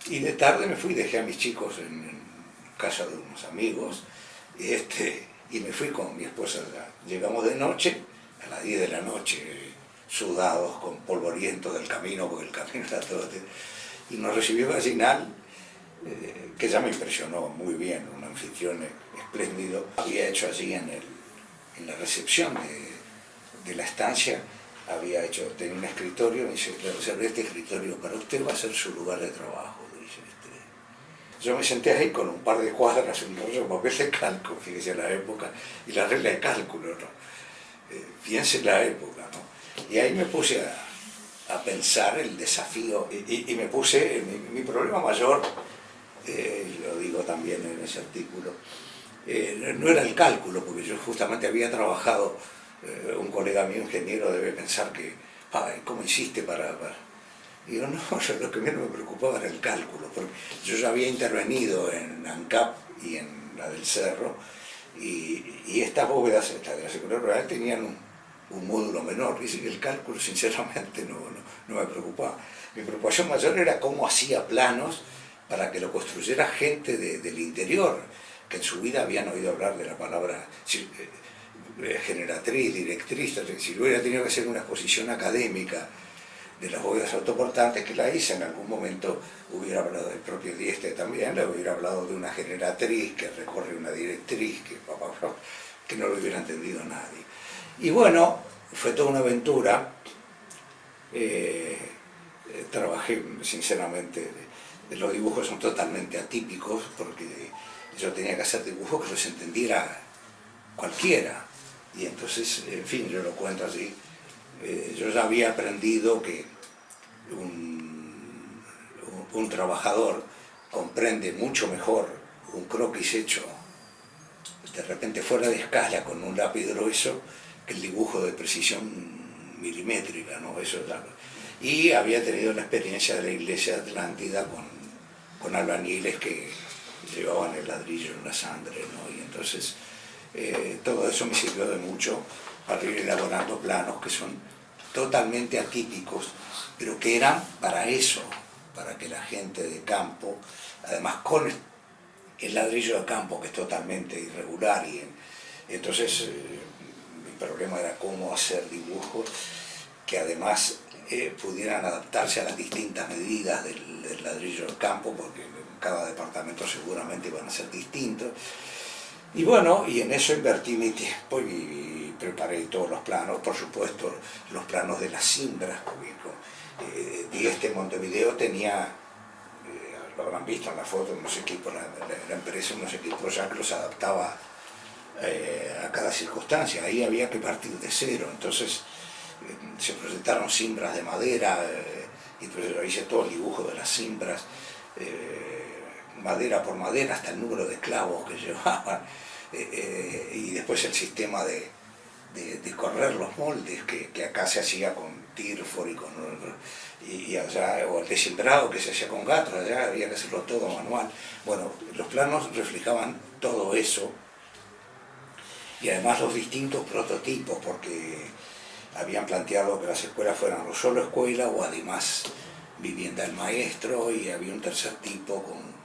Y de tarde me fui, dejé a mis chicos en casa de unos amigos. Y me fui con mi esposa. Llegamos de noche, a las 10 de la noche, sudados, con polvorientos del camino, porque el camino era todo. Y nos recibió Gallinal, que ya me impresionó muy bien, un anfitrión espléndido. Había hecho allí en la recepción de la estancia, tenía un escritorio, me dice, le reservé este escritorio para usted, va a ser su lugar de trabajo. Dice, yo me senté ahí con un par de cuadras, un rollo de papel de cálculo, fíjese la época, y la regla de cálculo, ¿no? Piense en la época, ¿no? Y ahí me puse a pensar el desafío, y me puse, mi problema mayor, lo digo también en ese artículo, no era el cálculo, porque yo justamente había trabajado, un colega mío ingeniero debe pensar que, ¿cómo hiciste para...? Y digo, no, lo que menos me preocupaba era el cálculo, porque yo ya había intervenido en ANCAP y en la del Cerro, y estas bóvedas, de la Secundaria Rural, tenían un módulo menor, y el cálculo sinceramente no me preocupaba. Mi preocupación mayor era cómo hacía planos para que lo construyera gente del interior, que en su vida habían oído hablar de la palabra generatriz, directriz. Si hubiera tenido que hacer una exposición académica de las bóvedas autoportantes, que la hice en algún momento, hubiera hablado del propio Dieste también, le hubiera hablado de una generatriz que recorre una directriz, que no lo hubiera entendido nadie. Y bueno, fue toda una aventura. Trabajé sinceramente, los dibujos son totalmente atípicos porque yo tenía que hacer dibujos que los entendiera cualquiera, y entonces, en fin, yo lo cuento así. Yo ya había aprendido que un trabajador comprende mucho mejor un croquis hecho de repente fuera de escala con un lápiz grueso que el dibujo de precisión milimétrica, ¿no? Eso ya. Y había tenido la experiencia de la iglesia de Atlántida con albañiles que llevaban el ladrillo en la sangre, ¿no? Y entonces todo eso me sirvió de mucho para ir elaborando planos que son totalmente atípicos, pero que eran para eso, para que la gente de campo, además con el ladrillo de campo, que es totalmente irregular, y entonces mi problema era cómo hacer dibujos que además pudieran adaptarse a las distintas medidas del ladrillo de campo, porque en cada departamento seguramente iban a ser distintos. Y bueno, y en eso invertí mi tiempo y preparé todos los planos, por supuesto los planos de las cimbras, porque Dieste Montevideo tenía, lo habrán visto en la foto, unos equipos, la empresa, unos equipos ya que los adaptaba a cada circunstancia. Ahí había que partir de cero, entonces se presentaron cimbras de madera, y entonces yo hice todo el dibujo de las cimbras, madera por madera, hasta el número de clavos que llevaban, y después el sistema de correr los moldes, que acá se hacía con Tirfor y allá, o el desimbrado que se hacía con gatos, allá había que hacerlo todo manual. Bueno, los planos reflejaban todo eso, y además los distintos prototipos, porque habían planteado que las escuelas fueran o solo escuela o además vivienda del maestro, y había un tercer tipo con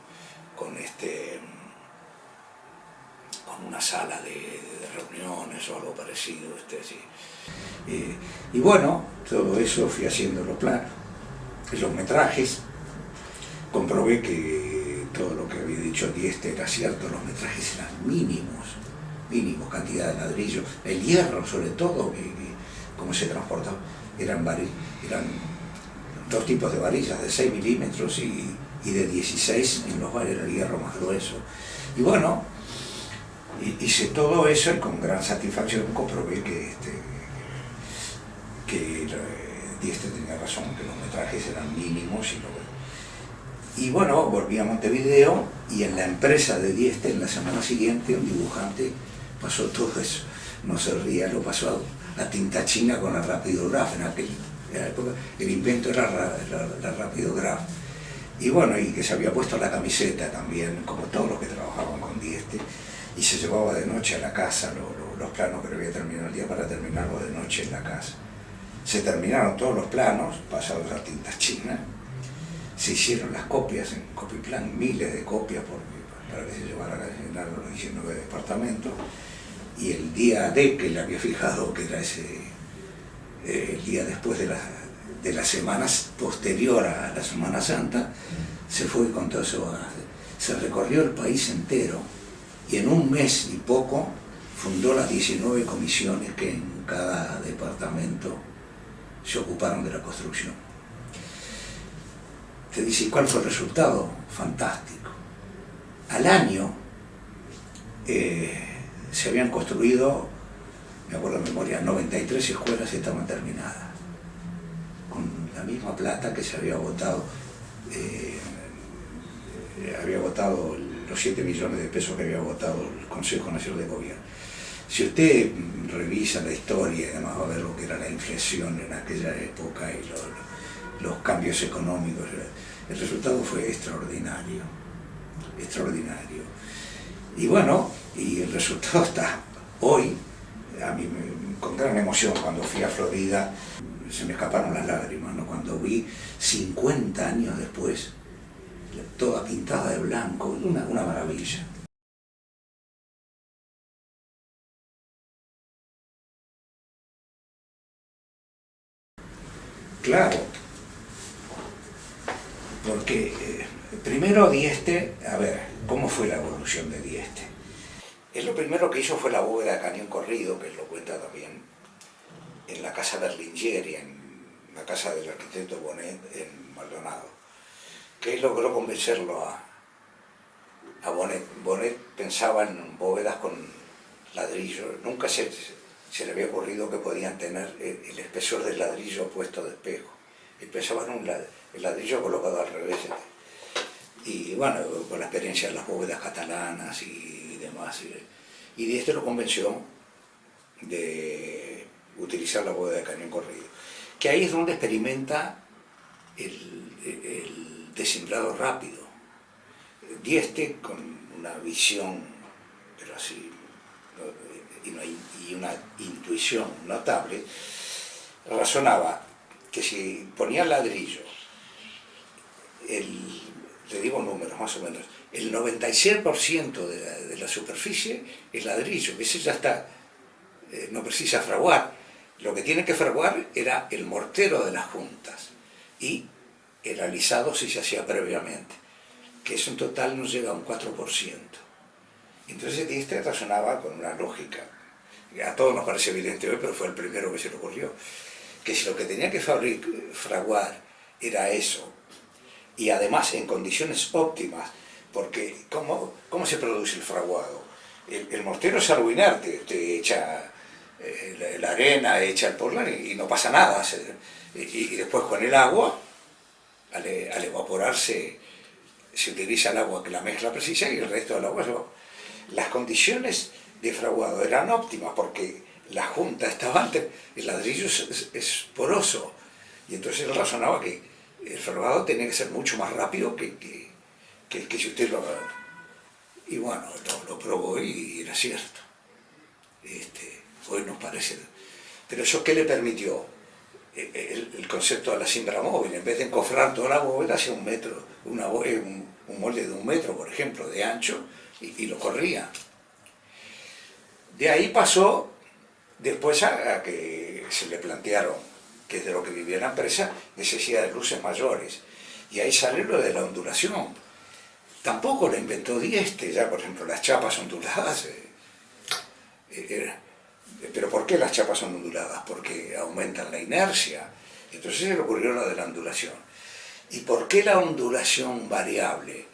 una sala de reuniones o algo parecido. Sí. Y bueno, todo eso fui haciendo los planos, los metrajes. Comprobé que todo lo que había dicho Dieste era cierto, los metrajes eran mínimos, cantidad de ladrillo, el hierro sobre todo, cómo se transportaba, eran dos tipos de varillas, de 6 milímetros y de 16 en los bares, el hierro más grueso. Y bueno, hice todo eso y con gran satisfacción comprobé que Dieste tenía razón, que los metrajes eran mínimos. Y bueno, volví a Montevideo, y en la empresa de Dieste, en la semana siguiente, un dibujante pasó todo eso. No se ría, lo pasó a tinta china con la Rapidograph. En aquella época el invento era la Rapidograph. Y bueno, y que se había puesto la camiseta también, como todos los que trabajaban con Dieste, y se llevaba de noche a la casa los planos que le había terminado el día para terminarlo de noche en la casa. Se terminaron todos los planos, pasados a tinta china, se hicieron las copias en Copiplan, miles de copias para que se llevara a llenar los 19 departamentos, y el día D que le había fijado, que era el día después de las semanas posterior a la Semana Santa, se fue con todo eso, se recorrió el país entero, y en un mes y poco fundó las 19 comisiones que en cada departamento se ocuparon de la construcción. Te dice, ¿cuál fue el resultado? Fantástico. Al año se habían construido, me acuerdo de memoria, 93 escuelas estaban terminadas, con la misma plata que se había votado, los 7 millones de pesos que había votado el Consejo Nacional de Gobierno. Si usted revisa la historia, además va a ver lo que era la inflación en aquella época y los cambios económicos, el resultado fue extraordinario, extraordinario. Y bueno, y el resultado está hoy. A mí, con gran emoción, cuando fui a Florida, se me escaparon las lágrimas, ¿no? Cuando vi 50 años después, toda pintada de blanco, una maravilla. Claro, porque primero Dieste, a ver, ¿cómo fue la evolución de Dieste? Él lo primero que hizo fue la bóveda de cañón corrido, que él lo cuenta también, en la casa Berlingieri, en la casa del arquitecto Bonet en Maldonado, que él logró convencerlo a Bonet. Bonet pensaba en bóvedas con ladrillo, nunca se le había ocurrido que podían tener el espesor del ladrillo puesto de espejo. Él pensaba en el ladrillo colocado al revés. Y bueno, con la experiencia de las bóvedas catalanas y demás, y Dieste lo convenció de utilizar la bóveda de cañón corrido, que ahí es donde experimenta el desimbrado rápido. Dieste, con una visión, pero así, y una intuición notable, razonaba que si ponía ladrillo, le digo números más o menos, el 96% de la superficie es ladrillo, que ese ya está, no precisa fraguar. Lo que tiene que fraguar era el mortero de las juntas y el alisado si se hacía previamente, que eso en total nos llega a un 4%. Entonces Dieste razonaba con una lógica, a todos nos parece evidente hoy, pero fue el primero que se le ocurrió, que si lo que tenía que fraguar era eso, y además en condiciones óptimas, porque ¿cómo se produce el fraguado? El mortero es algo inerte, usted echa la arena, echa el portland y no pasa nada, y después con el agua, al evaporarse, se utiliza el agua que la mezcla precisa y el resto del agua se va. Las condiciones de fraguado eran óptimas porque la junta estaba antes, el ladrillo es poroso, y entonces él razonaba que el fraguado tenía que ser mucho más rápido que si usted lo haga. Y bueno, lo probó y era cierto. Hoy nos parece. Pero eso, ¿qué le permitió? El concepto de la cimbra móvil, en vez de encofrar toda la bóveda, hacía un metro, un molde de 1 metro, por ejemplo, de ancho, y lo corría. De ahí pasó después a que se le plantearon, que es de lo que vivía la empresa, necesidad de luces mayores. Y ahí sale lo de la ondulación. Tampoco lo inventó Dieste, ya por ejemplo las chapas onduladas. Pero ¿por qué las chapas son onduladas? Porque aumentan la inercia. Entonces se le ocurrió lo de la ondulación. ¿Y por qué la ondulación variable?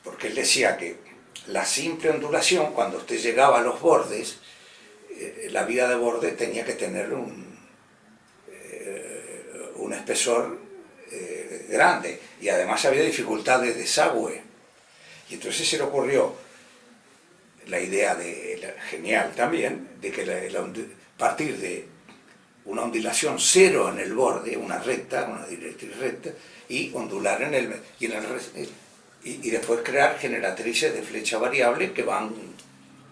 Porque él decía que la simple ondulación, cuando usted llegaba a los bordes, la vía de borde tenía que tener un espesor grande, y además había dificultad de desagüe. Y entonces se le ocurrió la idea genial también, de que partir de una ondulación cero en el borde, una directriz recta, y ondular y después crear generatrices de flecha variable que van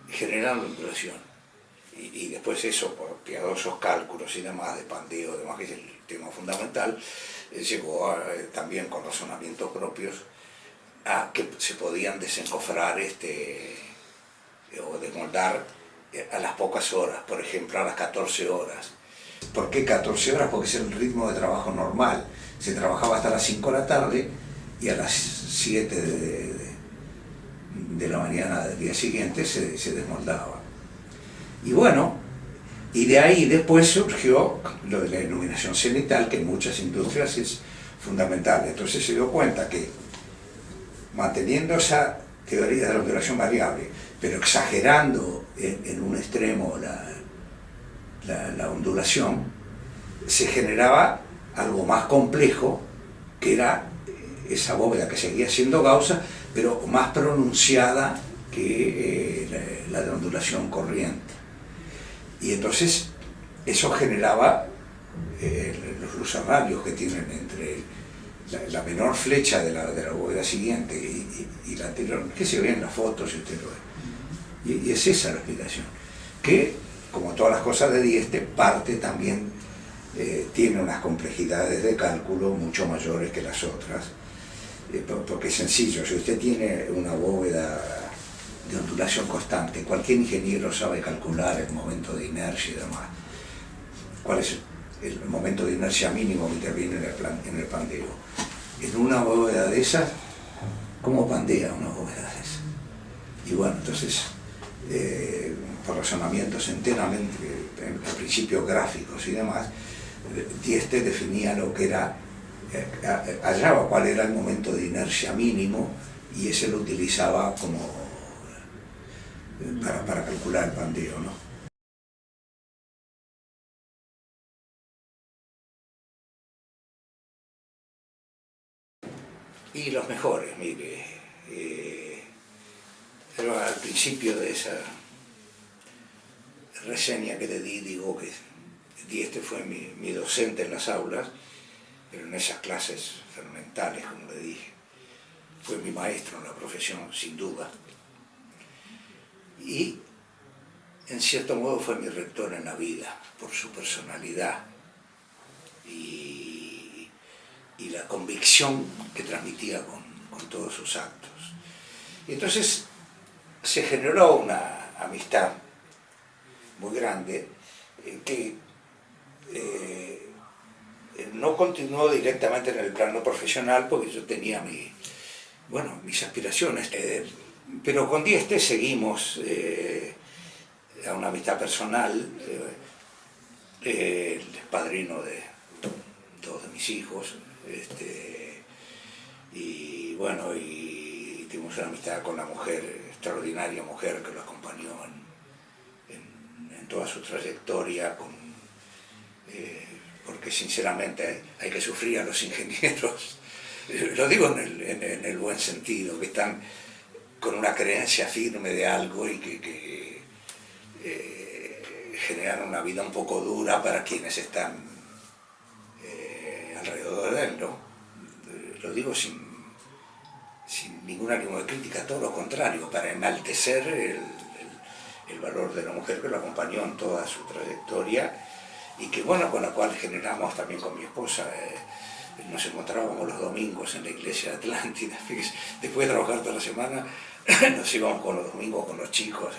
generando ondulación. Y después eso, por piadosos cálculos y demás, de pandeo, demás, que es el tema fundamental, llegó también con razonamientos propios a que se podían desencofrar o desmoldar a las pocas horas, por ejemplo a las 14 horas. ¿Por qué 14 horas? Porque es el ritmo de trabajo normal. Se trabajaba hasta las 5 de la tarde y a las 7 de la mañana del día siguiente se desmoldaba. Y bueno, y de ahí después surgió lo de la iluminación cenital, que en muchas industrias es fundamental. Entonces se dio cuenta que manteniendo esa teoría de la ondulación variable, pero exagerando en un extremo la ondulación, se generaba algo más complejo, que era esa bóveda que seguía siendo gaussa, pero más pronunciada que la de ondulación corriente. Y entonces eso generaba los lucerrarios que tienen entre la menor flecha de la bóveda siguiente y la anterior, que se ve en las fotos si usted lo ve. Y es esa la explicación, que como todas las cosas de Dieste, parte también tiene unas complejidades de cálculo mucho mayores que las otras, porque es sencillo. Si usted tiene una bóveda de ondulación constante, cualquier ingeniero sabe calcular el momento de inercia y demás. ¿Cuál es el momento de inercia mínimo que interviene en el pandeo. En una bóveda de esas, ¿cómo pandea una bóveda de esas? Y bueno, entonces, por razonamientos enteramente, en principios gráficos y demás, Dieste definía lo que era, hallaba cuál era el momento de inercia mínimo y ese lo utilizaba como para calcular el pandeo, ¿no? Y los mejores, mire, pero al principio de esa reseña que le di, digo que Dieste fue mi docente en las aulas, pero en esas clases fermentales, como le dije, fue mi maestro en la profesión, sin duda. Y, en cierto modo, fue mi rector en la vida, por su personalidad y la convicción que transmitía con todos sus actos. Y entonces se generó una amistad muy grande que no continuó directamente en el plano profesional porque yo tenía mis aspiraciones, pero con Dieste seguimos a una amistad personal. Él es padrino de dos de mis hijos, y bueno, y tuvimos una amistad con la mujer, extraordinaria mujer que lo acompañó en toda su trayectoria, porque sinceramente hay que sufrir a los ingenieros, lo digo en el buen sentido, que están con una creencia firme de algo y que generan una vida un poco dura para quienes están alrededor de él, ¿no? Lo digo sin ningún ánimo de crítica, todo lo contrario, para enaltecer el valor de la mujer que lo acompañó en toda su trayectoria y que, bueno, con la cual generamos también con mi esposa, nos encontrábamos los domingos en la iglesia de Atlántida, después de trabajar toda la semana, nos íbamos con los domingos con los chicos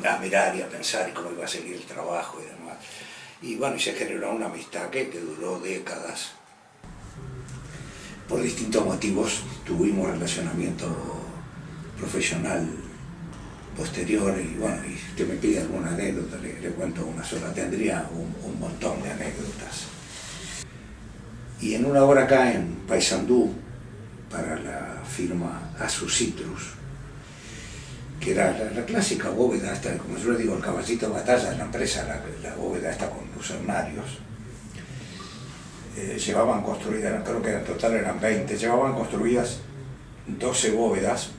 a mirar y a pensar y cómo iba a seguir el trabajo y demás. Y bueno, y se generó una amistad que duró décadas. Por distintos motivos tuvimos relacionamiento profesional posterior y bueno, y si usted me pide alguna anécdota, le cuento una sola, tendría un montón de anécdotas. Y en una obra acá en Paysandú, para la firma Asus Citrus, que era la clásica bóveda, esta, como yo le digo, el caballito de batalla de la empresa, la bóveda esta con lucernarios, llevaban construidas, creo que en total eran 20, llevaban construidas 12 bóvedas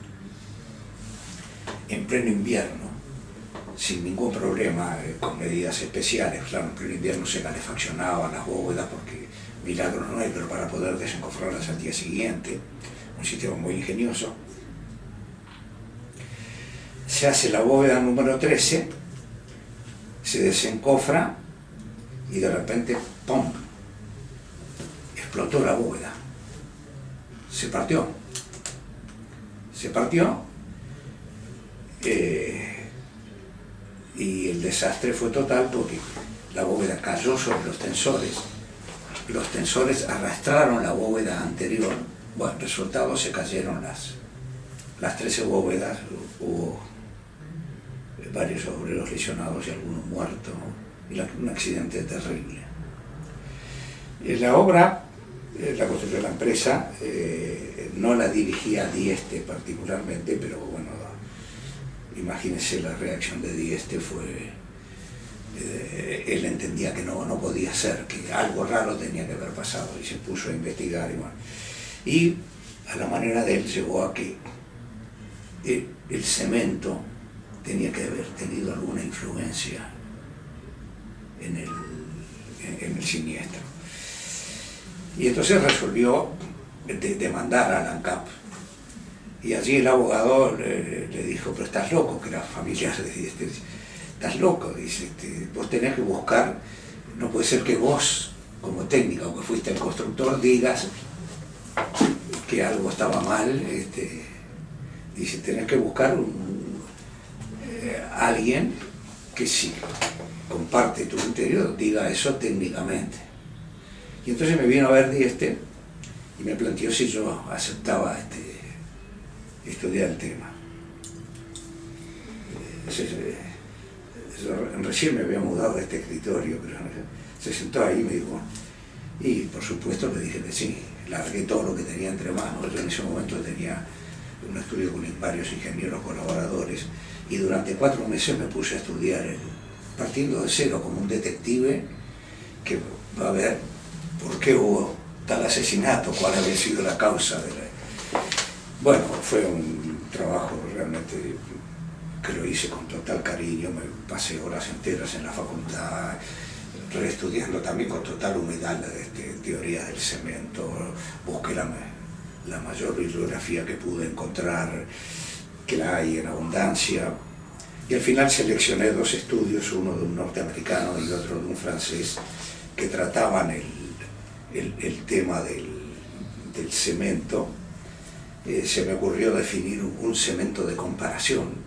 en pleno invierno, sin ningún problema, con medidas especiales. Claro, en pleno invierno se calefaccionaban las bóvedas porque milagro no hay, pero para poder desencofrarlas al día siguiente, un sistema muy ingenioso. Se hace la bóveda número 13, se desencofra y de repente, ¡pum!, explotó la bóveda, se partió, y el desastre fue total porque la bóveda cayó sobre los tensores arrastraron la bóveda anterior. Bueno, resultado, se cayeron las 13 bóvedas, hubo varios obreros lesionados y algunos muertos, y un accidente terrible. La obra la construyó la empresa, no la dirigía Dieste particularmente, pero bueno, imagínense la reacción de Dieste fue, él entendía que no podía ser, que algo raro tenía que haber pasado y se puso a investigar y bueno, y a la manera de él llegó a que el cemento tenía que haber tenido alguna influencia en el siniestro. Y entonces resolvió demandar a la ANCAP. Y allí el abogado le dijo, pero estás loco, que era familiar de Dieste, estás loco, dice, vos tenés que buscar, no puede ser que vos, como técnica o que fuiste el constructor, digas que algo estaba mal, dice, tenés que buscar alguien que si comparte tu interior, diga eso técnicamente. Y entonces me vino a ver Dieste y me planteó si yo aceptaba estudiar el tema. Yo recién me había mudado de este escritorio, pero se sentó ahí y me dijo, y por supuesto le dije que sí, largué todo lo que tenía entre manos. Yo en ese momento tenía un estudio con varios ingenieros colaboradores y durante 4 meses me puse a estudiar, partiendo de cero, como un detective que va a ver por qué hubo tal asesinato, cuál había sido la causa de la... Bueno, fue un trabajo realmente que lo hice con total cariño, me pasé horas enteras en la facultad, reestudiando también con total humildad teoría del cemento, busqué la mayor bibliografía que pude encontrar, que la hay en abundancia, y al final seleccioné 2 estudios, uno de un norteamericano y otro de un francés, que trataban el tema del cemento. Se me ocurrió definir un cemento de comparación.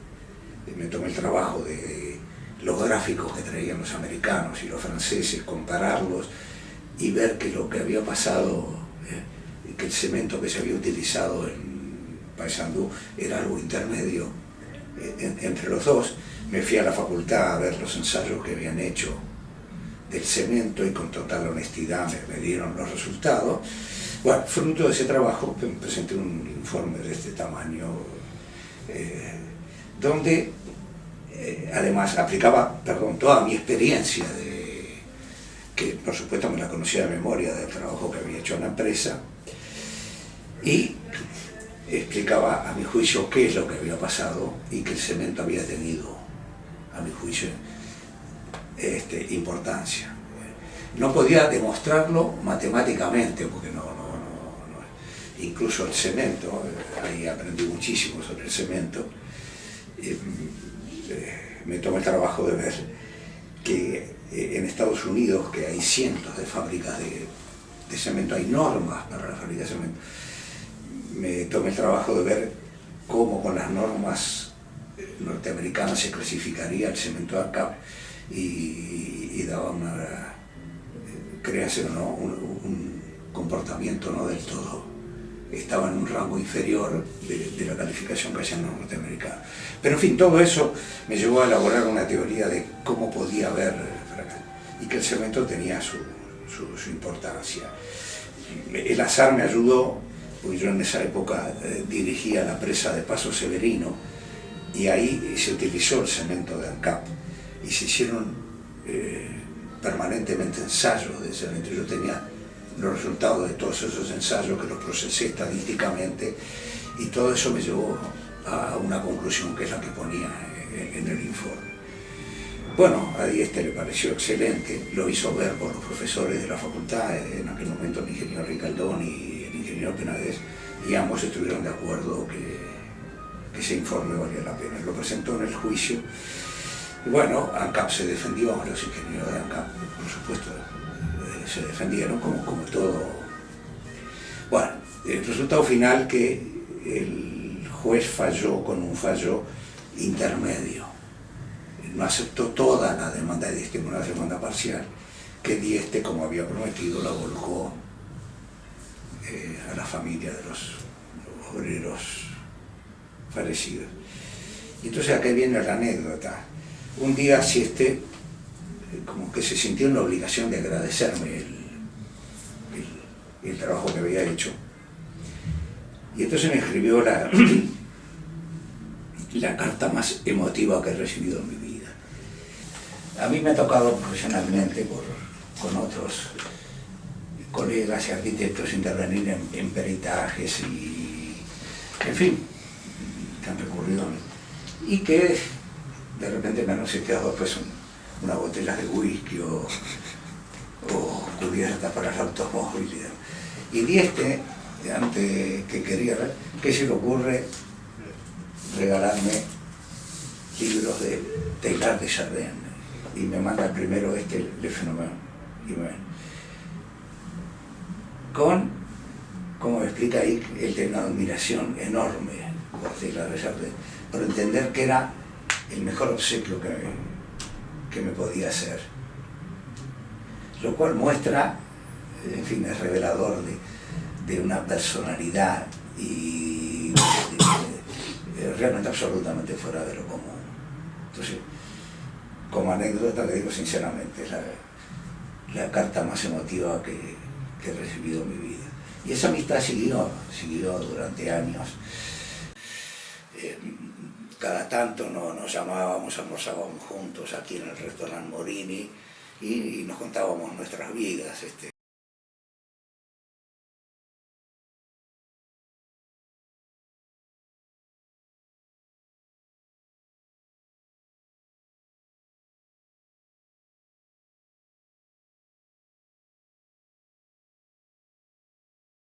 Me tomé el trabajo de los gráficos que traían los americanos y los franceses, compararlos y ver que lo que había pasado, que el cemento que se había utilizado en Paysandú era algo intermedio entre los dos. Me fui a la facultad a ver los ensayos que habían hecho del cemento y con total honestidad me dieron los resultados. Bueno, fruto de ese trabajo presenté un informe de este tamaño, donde además aplicaba, toda mi experiencia, que por supuesto me la conocía de memoria del trabajo que había hecho en la empresa, y explicaba a mi juicio qué es lo que había pasado y que el cemento había tenido, a mi juicio, importancia. No podía demostrarlo matemáticamente, porque incluso el cemento, ahí aprendí muchísimo sobre el cemento. Me tomé el trabajo de ver que en Estados Unidos, que hay cientos de fábricas de cemento, hay normas para la fábrica de cemento. Me tomé el trabajo de ver cómo con las normas norteamericanas se clasificaría el cemento ANCAP y daba créase o no, un comportamiento no del todo. Estaba en un rango inferior de la calificación que hacían los norteamericanos. Pero en fin, todo eso me llevó a elaborar una teoría de cómo podía haber y que el cemento tenía su importancia. El azar me ayudó, porque yo en esa época dirigía la presa de Paso Severino y ahí se utilizó el cemento de ANCAP y se hicieron permanentemente ensayos de cemento. Yo tenía los resultados de todos esos ensayos que los procesé estadísticamente y todo eso me llevó a una conclusión que es la que ponía en el informe. Bueno, a Dieste le pareció excelente, lo hizo ver por los profesores de la facultad, en aquel momento el ingeniero Ricaldón y el ingeniero Penades, y ambos estuvieron de acuerdo que ese informe valía la pena. Lo presentó en el juicio. Y bueno, ANCAP se defendió, los ingenieros de ANCAP, por supuesto, se defendieron como todo. Bueno, el resultado final que el juez falló con un fallo intermedio. No aceptó toda la demanda de Dieste, una demanda parcial, que Dieste, como había prometido, la volcó a la familia de los obreros fallecidos. Y entonces acá viene la anécdota. Un día Dieste como que se sintió en la obligación de agradecerme el trabajo que había hecho. Y entonces me escribió la carta más emotiva que he recibido en mi vida. A mí me ha tocado profesionalmente con otros colegas y arquitectos intervenir en peritajes y, en fin, que han recurrido a mí. Y que de repente me han obsequiado pues una botella de whisky o cubierta para el automóvil. Y Dieste, antes que quería ver, ¿qué se le ocurre regalarme libros de Teilhard de Chardin? Y me manda primero Le Phénomène. Y bueno, como me explica ahí, él tiene una admiración enorme por Teilhard de Chardin, por entender que era el mejor obsequio que me podía hacer. Lo cual muestra, en fin, es revelador de una personalidad y realmente absolutamente fuera de lo común. Entonces, como anécdota le digo sinceramente, es la carta más emotiva que he recibido en mi vida. Y esa amistad siguió durante años. Cada tanto nos llamábamos, almorzábamos juntos aquí en el restaurante Morini y nos contábamos nuestras vidas.